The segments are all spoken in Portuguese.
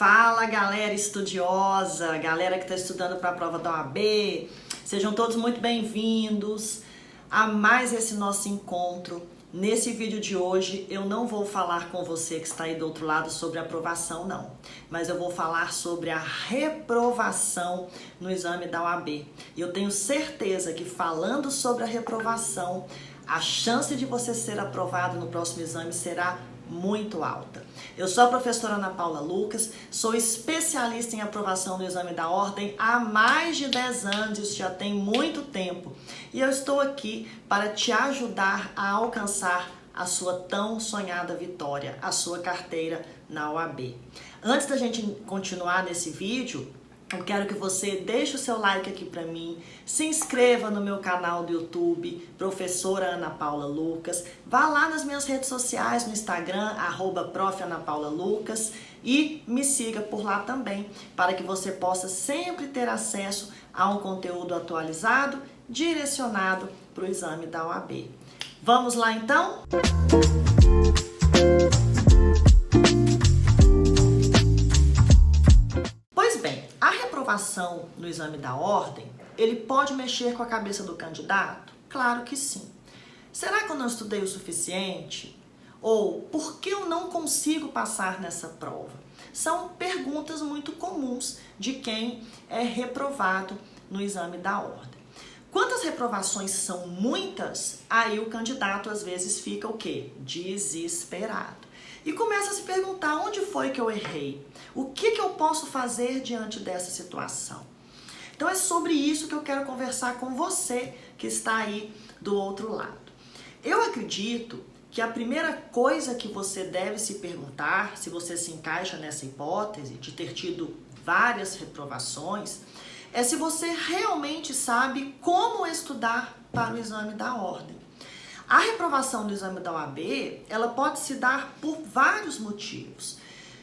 Fala, galera estudiosa, galera que está estudando para a prova da OAB, sejam todos muito bem-vindos a mais esse nosso encontro. Nesse vídeo de hoje eu não vou falar com você que está aí do outro lado sobre aprovação não, mas eu vou falar sobre a reprovação no exame da OAB. E eu tenho certeza que falando sobre a reprovação, a chance de você ser aprovado no próximo exame será muito alta. Eu sou a professora Ana Paula Lucas, sou especialista em aprovação do exame da ordem há mais de 10 anos, isso já tem muito tempo. E eu estou aqui para te ajudar a alcançar a sua tão sonhada vitória, a sua carteira na OAB. Antes da gente continuar nesse vídeo, eu quero que você deixe o seu like aqui para mim, se inscreva no meu canal do YouTube, Professora Ana Paula Lucas, vá lá nas minhas redes sociais, no Instagram, @prof.anapaulalucas e me siga por lá também, para que você possa sempre ter acesso a um conteúdo atualizado, direcionado para o exame da OAB. Vamos lá então? Aprovação no exame da ordem, ele pode mexer com a cabeça do candidato? Claro que sim. Será que eu não estudei o suficiente? Ou por que eu não consigo passar nessa prova? São perguntas muito comuns de quem é reprovado no exame da ordem. Quando as reprovações são muitas, aí o candidato às vezes fica o quê? Desesperado. E começa a se perguntar onde foi que eu errei? O que eu posso fazer diante dessa situação? Então é sobre isso que eu quero conversar com você que está aí do outro lado. Eu acredito que a primeira coisa que você deve se perguntar, se você se encaixa nessa hipótese de ter tido várias reprovações, é se você realmente sabe como estudar para o exame da ordem. A reprovação do exame da OAB, ela pode se dar por vários motivos.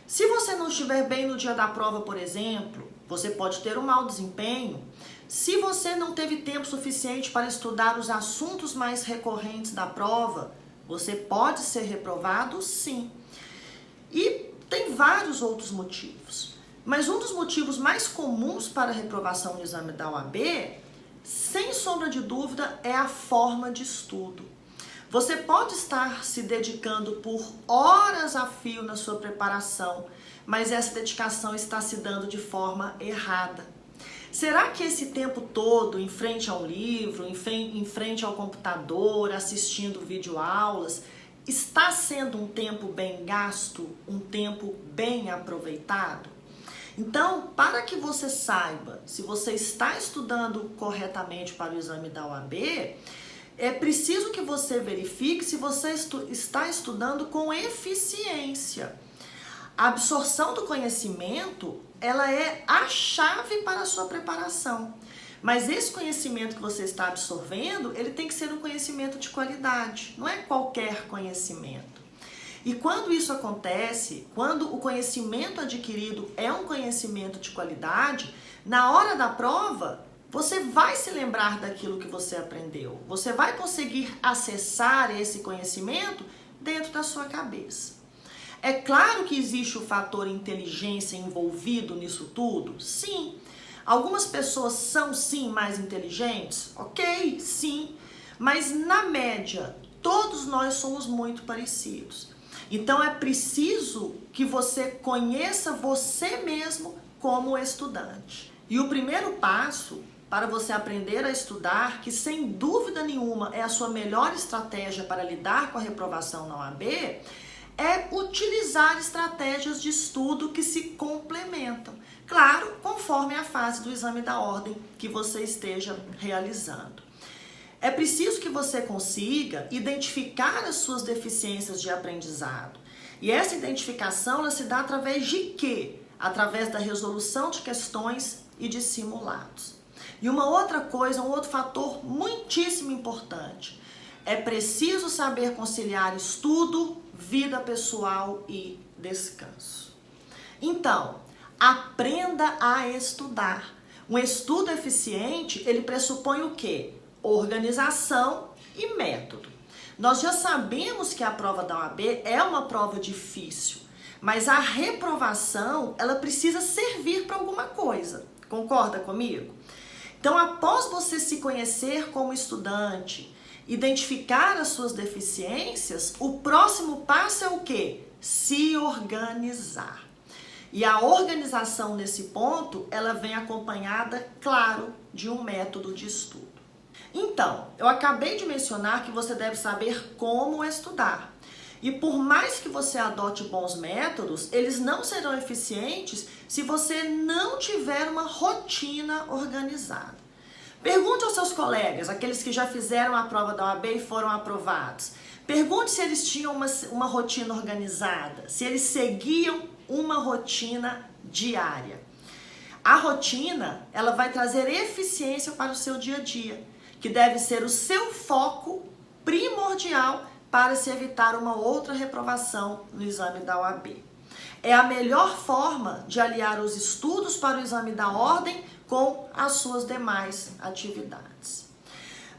Se você não estiver bem no dia da prova, por exemplo, você pode ter um mau desempenho. Se você não teve tempo suficiente para estudar os assuntos mais recorrentes da prova, você pode ser reprovado, sim. E tem vários outros motivos. Mas um dos motivos mais comuns para a reprovação no exame da OAB, sem sombra de dúvida, é a forma de estudo. Você pode estar se dedicando por horas a fio na sua preparação, mas essa dedicação está se dando de forma errada. Será que esse tempo todo em frente ao livro, em frente ao computador, assistindo videoaulas, está sendo um tempo bem gasto, um tempo bem aproveitado? Então, para que você saiba se você está estudando corretamente para o exame da OAB, é preciso que você verifique se você está estudando com eficiência. A absorção do conhecimento, ela é a chave para a sua preparação. Mas esse conhecimento que você está absorvendo, ele tem que ser um conhecimento de qualidade, não é qualquer conhecimento. E quando isso acontece, quando o conhecimento adquirido é um conhecimento de qualidade, na hora da prova, você vai se lembrar daquilo que você aprendeu. Você vai conseguir acessar esse conhecimento dentro da sua cabeça. É claro que existe o fator inteligência envolvido nisso tudo? Sim. Algumas pessoas são sim mais inteligentes? Ok, sim. Mas na média, todos nós somos muito parecidos. Então é preciso que você conheça você mesmo como estudante. E o primeiro passo para você aprender a estudar, que sem dúvida nenhuma é a sua melhor estratégia para lidar com a reprovação na OAB, é utilizar estratégias de estudo que se complementam. Claro, conforme a fase do exame da ordem que você esteja realizando. É preciso que você consiga identificar as suas deficiências de aprendizado. E essa identificação ela se dá através de quê? Através da resolução de questões e de simulados. E uma outra coisa, um outro fator muitíssimo importante, é preciso saber conciliar estudo, vida pessoal e descanso. Então, aprenda a estudar. Um estudo eficiente, ele pressupõe o quê? Organização e método. Nós já sabemos que a prova da OAB é uma prova difícil, Mas a reprovação, ela precisa servir para alguma coisa. Concorda comigo? Então, após você se conhecer como estudante, identificar as suas deficiências, o próximo passo é o quê? Se organizar. E a organização nesse ponto, ela vem acompanhada, claro, de um método de estudo. Então, eu acabei de mencionar que você deve saber como estudar. E por mais que você adote bons métodos, eles não serão eficientes se você não tiver uma rotina organizada. Pergunte aos seus colegas, aqueles que já fizeram a prova da OAB e foram aprovados. Pergunte se eles tinham uma rotina organizada, se eles seguiam uma rotina diária. A rotina, ela vai trazer eficiência para o seu dia a dia, que deve ser o seu foco primordial para se evitar uma outra reprovação no exame da OAB. É a melhor forma de aliar os estudos para o exame da ordem com as suas demais atividades.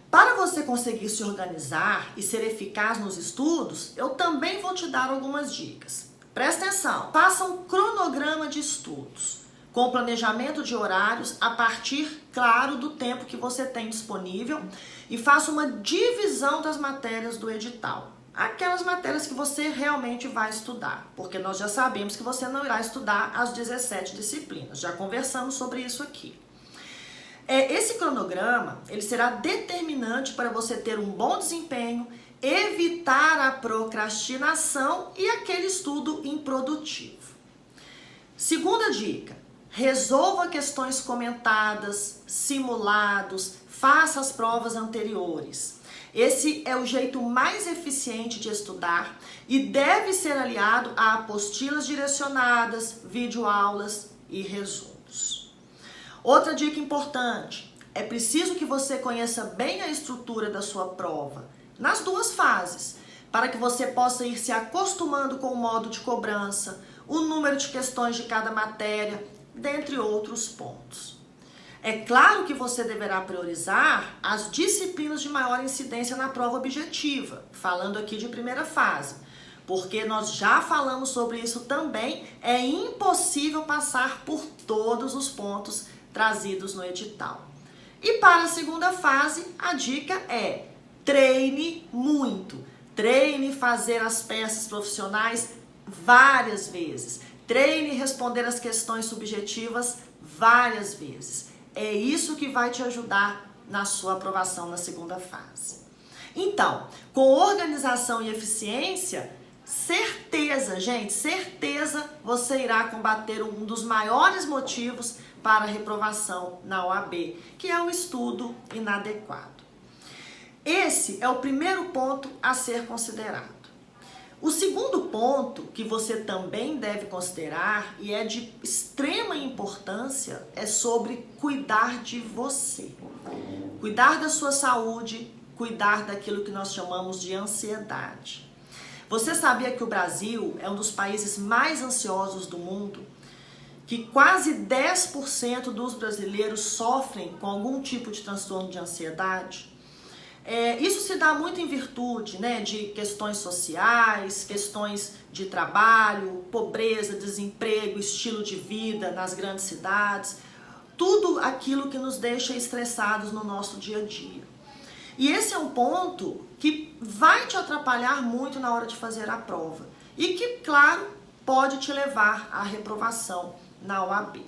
Para você conseguir se organizar e ser eficaz nos estudos, eu também vou te dar algumas dicas. Presta atenção, faça um cronograma de estudos, com planejamento de horários a partir, claro, do tempo que você tem disponível e faça uma divisão das matérias do edital. Aquelas matérias que você realmente vai estudar, porque nós já sabemos que você não irá estudar as 17 disciplinas, já conversamos sobre isso aqui. Esse cronograma, ele será determinante para você ter um bom desempenho, evitar a procrastinação e aquele estudo improdutivo. Segunda dica, resolva questões comentadas, simulados, faça as provas anteriores. Esse é o jeito mais eficiente de estudar e deve ser aliado a apostilas direcionadas, videoaulas e resumos. Outra dica importante, é preciso que você conheça bem a estrutura da sua prova, nas duas fases, para que você possa ir se acostumando com o modo de cobrança, o número de questões de cada matéria, dentre outros pontos. É claro que você deverá priorizar as disciplinas de maior incidência na prova objetiva, falando aqui de primeira fase, porque nós já falamos sobre isso também, é impossível passar por todos os pontos trazidos no edital. E para a segunda fase, a dica é treine muito, treine fazer as peças profissionais várias vezes, treine responder as questões subjetivas várias vezes. É isso que vai te ajudar na sua aprovação na segunda fase. Então, com organização e eficiência, certeza, gente, certeza você irá combater um dos maiores motivos para a reprovação na OAB, que é o estudo inadequado. Esse é o primeiro ponto a ser considerado. O segundo ponto que você também deve considerar e é de extrema importância é sobre cuidar de você. Cuidar da sua saúde, cuidar daquilo que nós chamamos de ansiedade. Você sabia que o Brasil é um dos países mais ansiosos do mundo? Que quase 10% dos brasileiros sofrem com algum tipo de transtorno de ansiedade? Isso se dá muito em virtude, de questões sociais, questões de trabalho, pobreza, desemprego, estilo de vida nas grandes cidades, tudo aquilo que nos deixa estressados no nosso dia a dia. E esse é um ponto que vai te atrapalhar muito na hora de fazer a prova e que, claro, pode te levar à reprovação na OAB.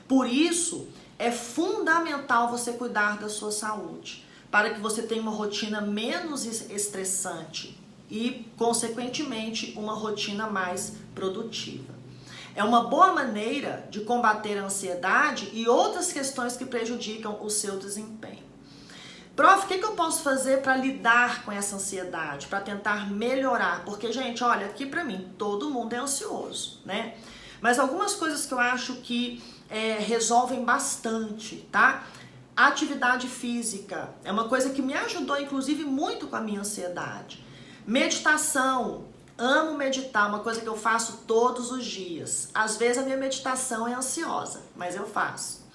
Por isso, é fundamental você cuidar da sua saúde, para que você tenha uma rotina menos estressante e, consequentemente, uma rotina mais produtiva. É uma boa maneira de combater a ansiedade e outras questões que prejudicam o seu desempenho. Prof, o que eu posso fazer para lidar com essa ansiedade, para tentar melhorar? Porque, gente, olha, aqui para mim, todo mundo é ansioso, né? Mas algumas coisas que eu acho que resolvem bastante, tá? A atividade física é uma coisa que me ajudou, inclusive, muito com a minha ansiedade. Meditação, amo meditar, uma coisa que eu faço todos os dias. Às vezes a minha meditação é ansiosa, mas eu faço.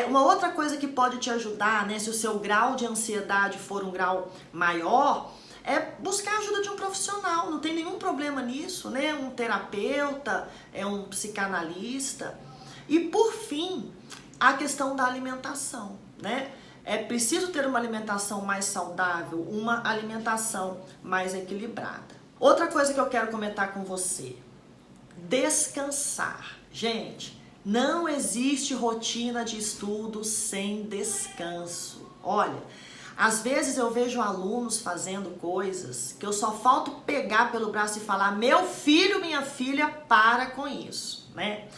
Uma outra coisa que pode te ajudar, se o seu grau de ansiedade for um grau maior, é buscar a ajuda de um profissional, não tem nenhum problema nisso, né? Um terapeuta, um psicanalista. E por fim, a questão da alimentação, né? É preciso ter uma alimentação mais saudável, uma alimentação mais equilibrada. Outra coisa que eu quero comentar com você, descansar. Gente, não existe rotina de estudo sem descanso. Olha, às vezes eu vejo alunos fazendo coisas que eu só falto pegar pelo braço e falar: meu filho, minha filha, para com isso, né?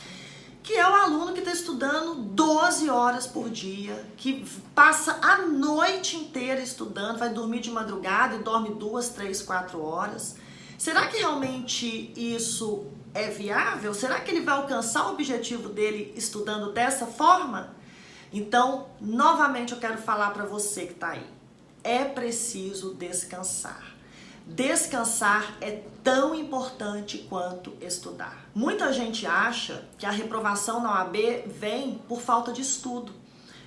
Que é o aluno que está estudando 12 horas por dia, que passa a noite inteira estudando, vai dormir de madrugada e dorme 2, 3, 4 horas. Será que realmente isso é viável? Será que ele vai alcançar o objetivo dele estudando dessa forma? Então, novamente eu quero falar para você que está aí. É preciso descansar. Descansar é tão importante quanto estudar. Muita gente acha que a reprovação na OAB vem por falta de estudo.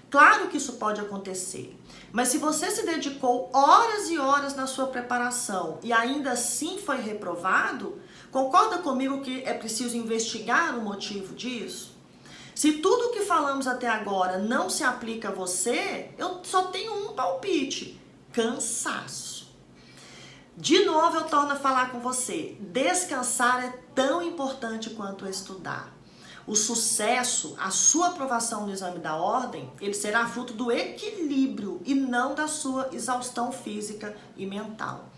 Claro que isso pode acontecer, mas se você se dedicou horas e horas na sua preparação e ainda assim foi reprovado, concorda comigo que é preciso investigar o motivo disso? Se tudo o que falamos até agora não se aplica a você, eu só tenho um palpite: cansaço. De novo eu torno a falar com você, descansar é tão importante quanto estudar. O sucesso, a sua aprovação no exame da ordem, ele será fruto do equilíbrio e não da sua exaustão física e mental.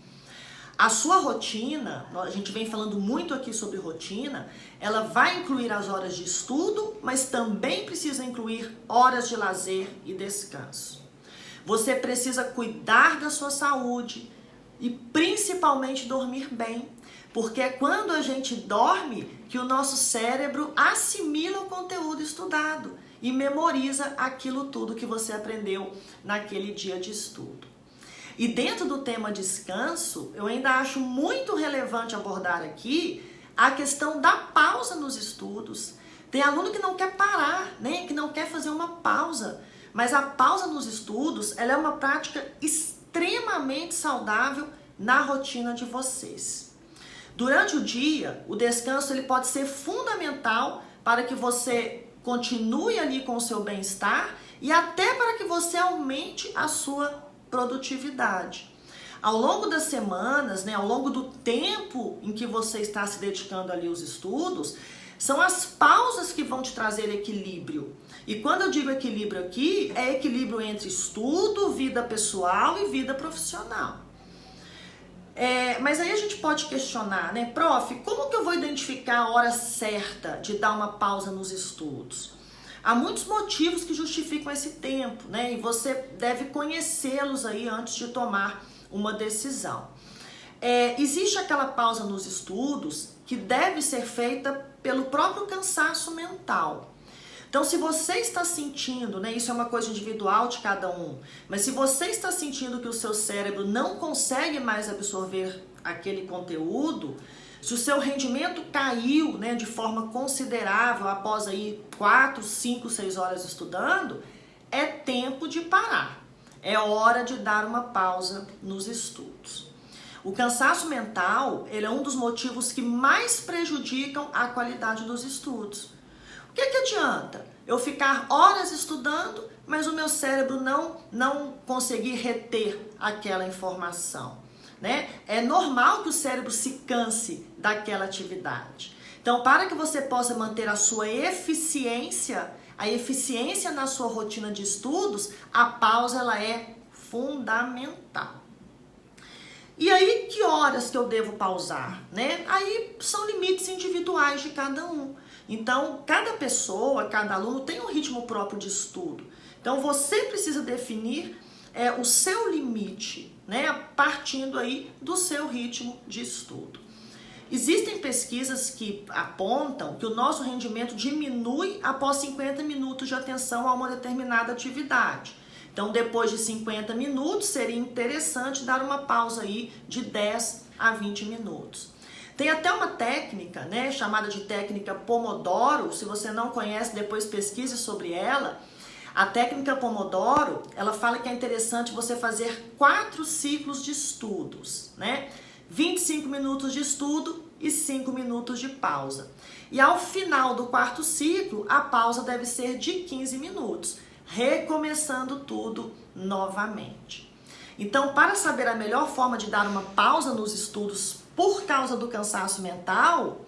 A sua rotina, a gente vem falando muito aqui sobre rotina, ela vai incluir as horas de estudo, mas também precisa incluir horas de lazer e descanso. Você precisa cuidar da sua saúde e principalmente dormir bem, porque é quando a gente dorme que o nosso cérebro assimila o conteúdo estudado e memoriza aquilo tudo que você aprendeu naquele dia de estudo. E dentro do tema descanso, eu ainda acho muito relevante abordar aqui a questão da pausa nos estudos. Tem aluno que não quer parar, né? Que não quer fazer uma pausa, mas a pausa nos estudos, ela é uma prática extremamente saudável na rotina de vocês. Durante o dia, o descanso ele pode ser fundamental para que você continue ali com o seu bem-estar e até para que você aumente a sua produtividade. Ao longo das semanas, né, ao longo do tempo em que você está se dedicando ali aos estudos, são as pausas que vão te trazer equilíbrio. E quando eu digo equilíbrio aqui, é equilíbrio entre estudo, vida pessoal e vida profissional. Mas aí a gente pode questionar, né, prof, como que eu vou identificar a hora certa de dar uma pausa nos estudos? Há muitos motivos que justificam esse tempo, né, e você deve conhecê-los aí antes de tomar uma decisão. Existe aquela pausa nos estudos que deve ser feita pelo próprio cansaço mental. Então, se você está sentindo, né, isso é uma coisa individual de cada um, mas se você está sentindo que o seu cérebro não consegue mais absorver aquele conteúdo, se o seu rendimento caiu, né, de forma considerável após aí 4, 5, 6 horas estudando, é tempo de parar. É hora de dar uma pausa nos estudos. O cansaço mental, ele é um dos motivos que mais prejudicam a qualidade dos estudos. O que adianta eu ficar horas estudando, mas o meu cérebro não conseguir reter aquela informação, né? É normal que o cérebro se canse daquela atividade. Então, para que você possa manter a sua eficiência, a eficiência na sua rotina de estudos, a pausa ela é fundamental. E aí, que horas que eu devo pausar, né? Aí são limites individuais de cada um. Então, cada pessoa, cada aluno tem um ritmo próprio de estudo. Então, você precisa definir o seu limite, né? Partindo aí do seu ritmo de estudo. Existem pesquisas que apontam que o nosso rendimento diminui após 50 minutos de atenção a uma determinada atividade. Então, depois de 50 minutos, seria interessante dar uma pausa aí de 10 a 20 minutos. Tem até uma técnica, né, chamada de técnica Pomodoro. Se você não conhece, depois pesquise sobre ela. A técnica Pomodoro, ela fala que é interessante você fazer 4 ciclos de estudos, né? 25 minutos de estudo e 5 minutos de pausa. E ao final do 4º ciclo, a pausa deve ser de 15 minutos, recomeçando tudo novamente. Então, para saber a melhor forma de dar uma pausa nos estudos por causa do cansaço mental,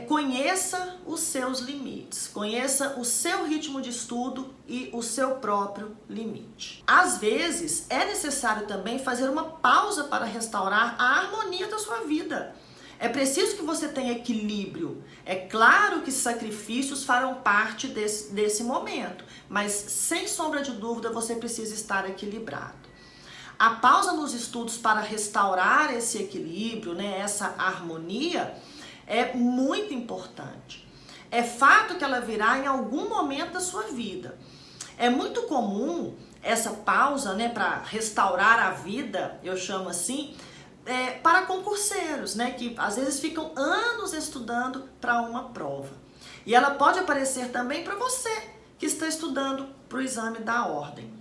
conheça os seus limites, conheça o seu ritmo de estudo e o seu próprio limite. Às vezes, é necessário também fazer uma pausa para restaurar a harmonia da sua vida. É preciso que você tenha equilíbrio. É claro que sacrifícios farão parte desse momento, mas sem sombra de dúvida você precisa estar equilibrado. A pausa nos estudos para restaurar esse equilíbrio, né, essa harmonia, é muito importante. É fato que ela virá em algum momento da sua vida. É muito comum essa pausa, né, para restaurar a vida, eu chamo assim, para concurseiros, né, que às vezes ficam anos estudando para uma prova. E ela pode aparecer também para você que está estudando para o exame da ordem.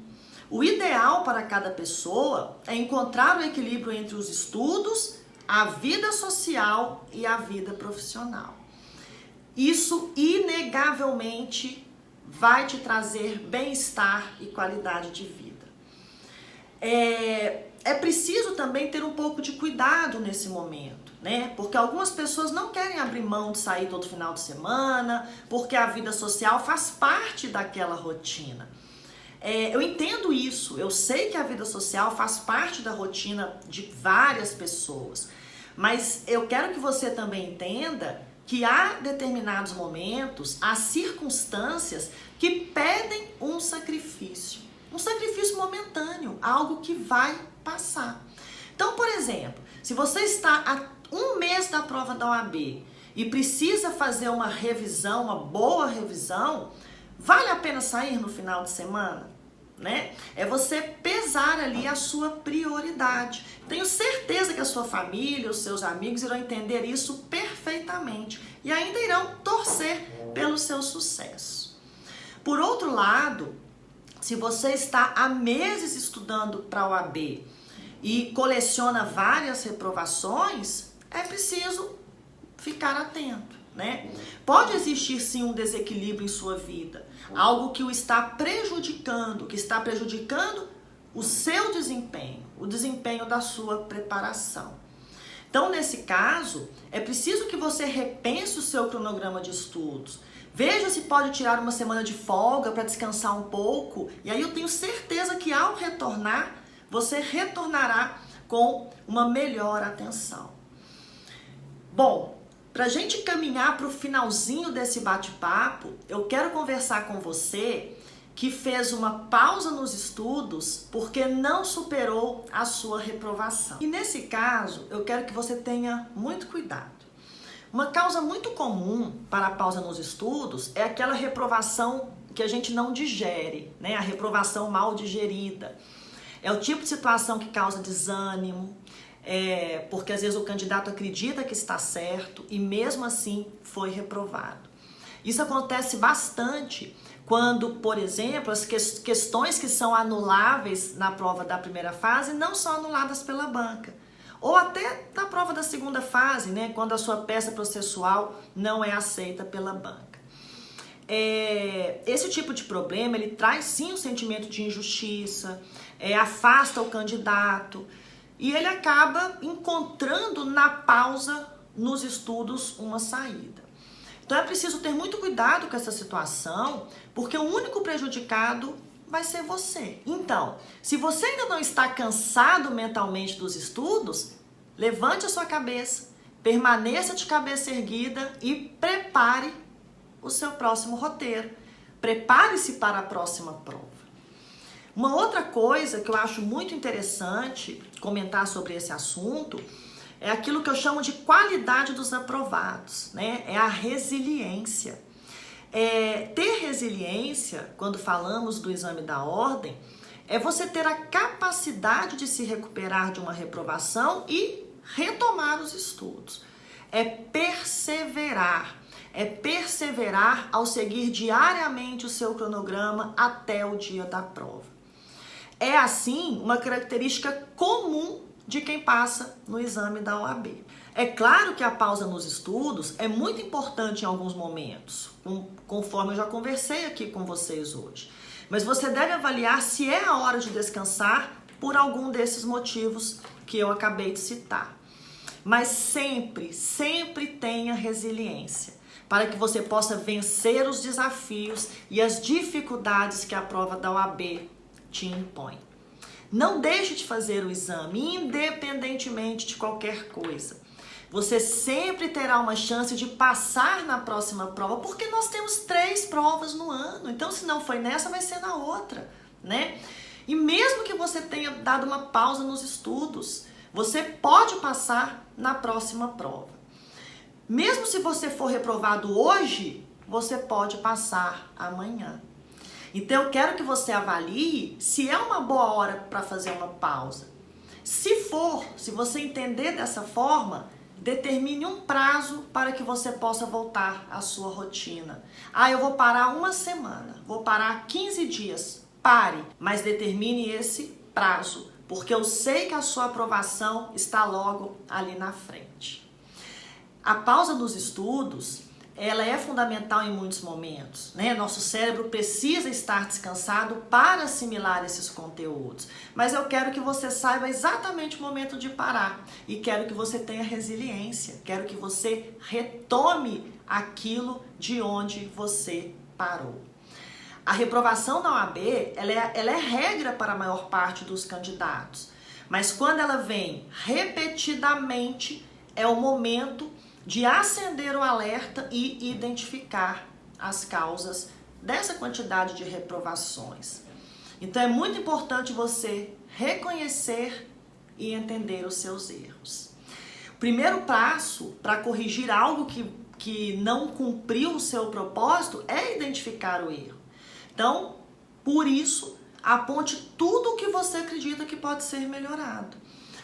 O ideal para cada pessoa é encontrar o equilíbrio entre os estudos, a vida social e a vida profissional. Isso inegavelmente vai te trazer bem-estar e qualidade de vida. É preciso também ter um pouco de cuidado nesse momento, né? Porque algumas pessoas não querem abrir mão de sair todo final de semana, porque a vida social faz parte daquela rotina. Eu entendo isso, eu sei que a vida social faz parte da rotina de várias pessoas, mas eu quero que você também entenda que há determinados momentos, há circunstâncias que pedem um sacrifício momentâneo, algo que vai passar. Então, por exemplo, se você está há 1 mês da prova da OAB e precisa fazer uma revisão, uma boa revisão, vale a pena sair no final de semana? Né? É você pesar ali a sua prioridade. Tenho certeza que a sua família, os seus amigos irão entender isso perfeitamente e ainda irão torcer pelo seu sucesso. Por outro lado, se você está há meses estudando para a OAB e coleciona várias reprovações, é preciso ficar atento, né? Pode existir sim um desequilíbrio em sua vida, algo que está prejudicando o seu desempenho, o desempenho da sua preparação. Então, nesse caso, é preciso que você repense o seu cronograma de estudos. Veja se pode tirar uma semana de folga para descansar um pouco, e aí eu tenho certeza que ao retornar, você retornará com uma melhor atenção. Bom, para a gente caminhar para o finalzinho desse bate-papo, eu quero conversar com você que fez uma pausa nos estudos porque não superou a sua reprovação. E nesse caso, eu quero que você tenha muito cuidado. Uma causa muito comum para a pausa nos estudos é aquela reprovação que a gente não digere, né? A reprovação mal digerida. É o tipo de situação que causa desânimo, porque às vezes o candidato acredita que está certo e mesmo assim foi reprovado. Isso acontece bastante quando, por exemplo, as questões que são anuláveis na prova da primeira fase não são anuladas pela banca. Ou até na prova da segunda fase, né, quando a sua peça processual não é aceita pela banca. Esse tipo de problema, ele traz sim um sentimento de injustiça, afasta o candidato e ele acaba encontrando na pausa nos estudos uma saída. Então é preciso ter muito cuidado com essa situação, porque o único prejudicado vai ser você. Então, se você ainda não está cansado mentalmente dos estudos, levante a sua cabeça, permaneça de cabeça erguida e prepare o seu próximo roteiro. Prepare-se para a próxima prova. Uma outra coisa que eu acho muito interessante comentar sobre esse assunto é aquilo que eu chamo de qualidade dos aprovados, né? É a resiliência. Ter resiliência, quando falamos do exame da ordem, é você ter a capacidade de se recuperar de uma reprovação e retomar os estudos. É perseverar, é perseverar ao seguir diariamente o seu cronograma até o dia da prova. É assim uma característica comum de quem passa no exame da OAB. É claro que a pausa nos estudos é muito importante em alguns momentos, conforme eu já conversei aqui com vocês hoje. Mas você deve avaliar se é a hora de descansar por algum desses motivos que eu acabei de citar. Mas sempre, sempre tenha resiliência para que você possa vencer os desafios e as dificuldades que a prova da OAB te impõe. Não deixe de fazer o exame, independentemente de qualquer coisa. Você sempre terá uma chance de passar na próxima prova, porque nós temos 3 provas no ano. Então, se não foi nessa, vai ser na outra, né? E mesmo que você tenha dado uma pausa nos estudos, você pode passar na próxima prova. Mesmo se você for reprovado hoje, você pode passar amanhã. Então, eu quero que você avalie se é uma boa hora para fazer uma pausa. Se você entender dessa forma, determine um prazo para que você possa voltar à sua rotina. Eu vou parar uma semana, vou parar 15 dias. Pare, mas determine esse prazo, porque eu sei que a sua aprovação está logo ali na frente. A pausa dos estudos, ela é fundamental em muitos momentos, né? Nosso cérebro precisa estar descansado para assimilar esses conteúdos. Mas eu quero que você saiba exatamente o momento de parar. E quero que você tenha resiliência. Quero que você retome aquilo de onde você parou. A reprovação na OAB, ela é regra para a maior parte dos candidatos. Mas quando ela vem repetidamente, é o momento de acender o alerta e identificar as causas dessa quantidade de reprovações. Então é muito importante você reconhecer e entender os seus erros. O primeiro passo para corrigir algo que não cumpriu o seu propósito é identificar o erro. Então, por isso, aponte tudo o que você acredita que pode ser melhorado.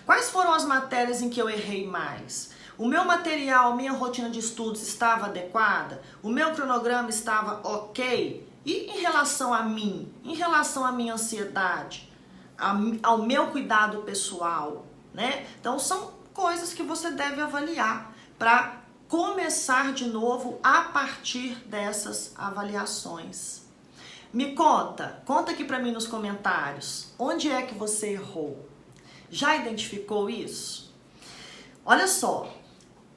Quais foram as matérias em que eu errei mais? O meu material, a minha rotina de estudos estava adequada? O meu cronograma estava ok? E em relação a mim? Em relação à minha ansiedade? Ao meu cuidado pessoal? Né? Então, são coisas que você deve avaliar para começar de novo a partir dessas avaliações. Me conta aqui para mim nos comentários, onde é que você errou? Já identificou isso? Olha só,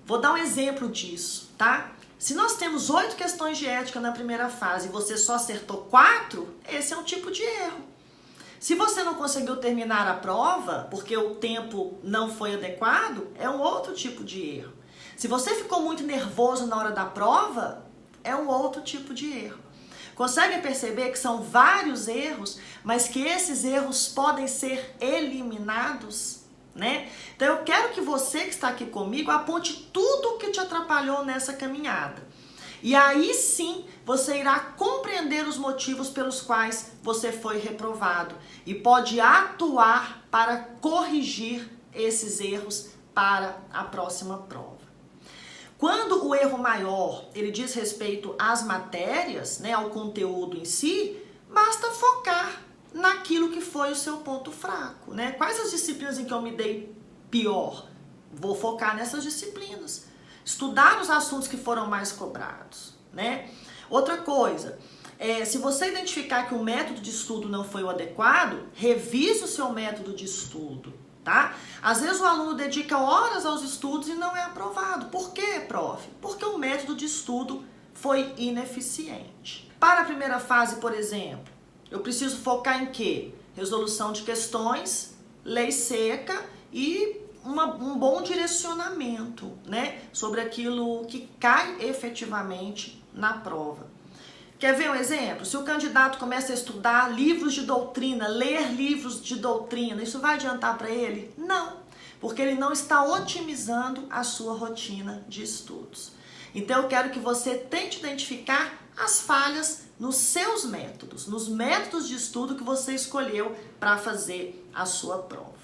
vou dar um exemplo disso, tá? Se nós temos 8 questões de ética na primeira fase e você só acertou 4, esse é um tipo de erro. Se você não conseguiu terminar a prova porque o tempo não foi adequado, é um outro tipo de erro. Se você ficou muito nervoso na hora da prova, é um outro tipo de erro. Consegue perceber que são vários erros, mas que esses erros podem ser eliminados, né? Então eu quero que você que está aqui comigo aponte tudo o que te atrapalhou nessa caminhada. E aí sim você irá compreender os motivos pelos quais você foi reprovado e pode atuar para corrigir esses erros para a próxima prova. Quando o erro maior ele diz respeito às matérias, né, ao conteúdo em si, basta focar naquilo que foi o seu ponto fraco, né? Quais as disciplinas em que eu me dei pior? Vou focar nessas disciplinas. Estudar os assuntos que foram mais cobrados, né? Outra coisa, se você identificar que o método de estudo não foi o adequado, revise o seu método de estudo, tá? Às vezes o aluno dedica horas aos estudos e não é aprovado. Por quê, prof? Porque o método de estudo foi ineficiente. Para a primeira fase, por exemplo, eu preciso focar em quê? Resolução de questões, lei seca e um bom direcionamento, né? Sobre aquilo que cai efetivamente na prova. Quer ver um exemplo? Se o candidato começa a estudar livros de doutrina, ler livros de doutrina, isso vai adiantar para ele? Não, porque ele não está otimizando a sua rotina de estudos. Então eu quero que você tente identificar as falhas nos seus métodos, nos métodos de estudo que você escolheu para fazer a sua prova.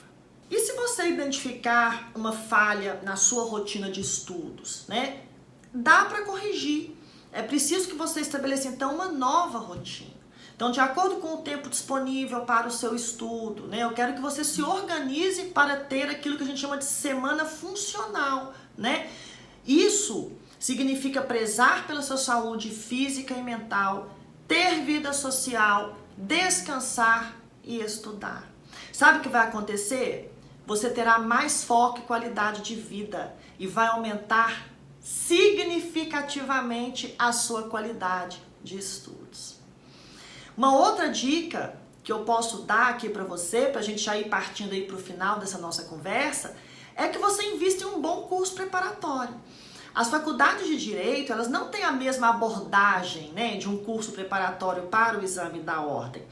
E se você identificar uma falha na sua rotina de estudos, né? dá para corrigir. É preciso que você estabeleça então uma nova rotina. Então, de acordo com o tempo disponível para o seu estudo, né, eu quero que você se organize para ter aquilo que a gente chama de semana funcional, né? Isso significa prezar pela sua saúde física e mental, ter vida social, descansar e estudar. Sabe o que vai acontecer? Você terá mais foco e qualidade de vida e vai aumentar significativamente a sua qualidade de estudos. Uma outra dica que eu posso dar aqui para você, para a gente já ir partindo aí para o final dessa nossa conversa, é que você invista em um bom curso preparatório. As faculdades de Direito, elas não têm a mesma abordagem, né, de um curso preparatório para o exame da ordem.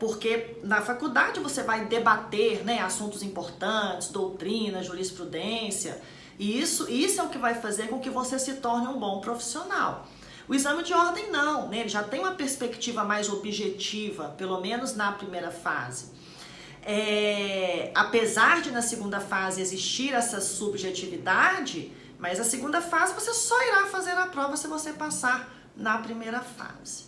Porque na faculdade você vai debater, né, assuntos importantes, doutrina, jurisprudência, e isso é o que vai fazer com que você se torne um bom profissional. O exame de ordem não, né? Ele já tem uma perspectiva mais objetiva, pelo menos na primeira fase. Apesar de na segunda fase existir essa subjetividade, mas a segunda fase você só irá fazer a prova se você passar na primeira fase.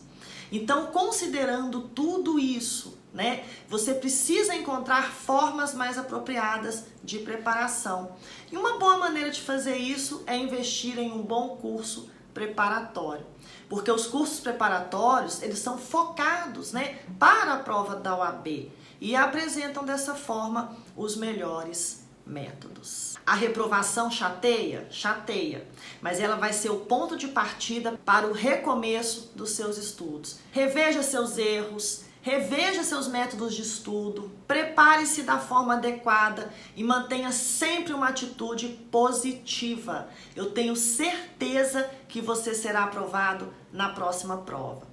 Então, considerando tudo isso, né, você precisa encontrar formas mais apropriadas de preparação. E uma boa maneira de fazer isso é investir em um bom curso preparatório, porque os cursos preparatórios, eles são focados, né, para a prova da OAB e apresentam dessa forma os melhores métodos. A reprovação chateia? Chateia, mas ela vai ser o ponto de partida para o recomeço dos seus estudos. Reveja seus erros, reveja seus métodos de estudo, prepare-se da forma adequada e mantenha sempre uma atitude positiva. Eu tenho certeza que você será aprovado na próxima prova.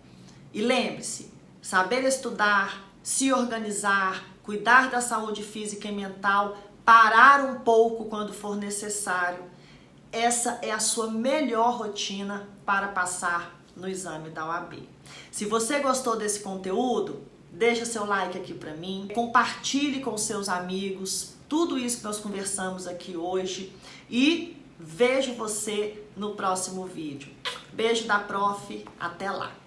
E lembre-se, saber estudar, se organizar, cuidar da saúde física e mental, parar um pouco quando for necessário, essa é a sua melhor rotina para passar no exame da OAB. Se você gostou desse conteúdo, deixa seu like aqui para mim, compartilhe com seus amigos tudo isso que nós conversamos aqui hoje e vejo você no próximo vídeo. Beijo da Prof, até lá!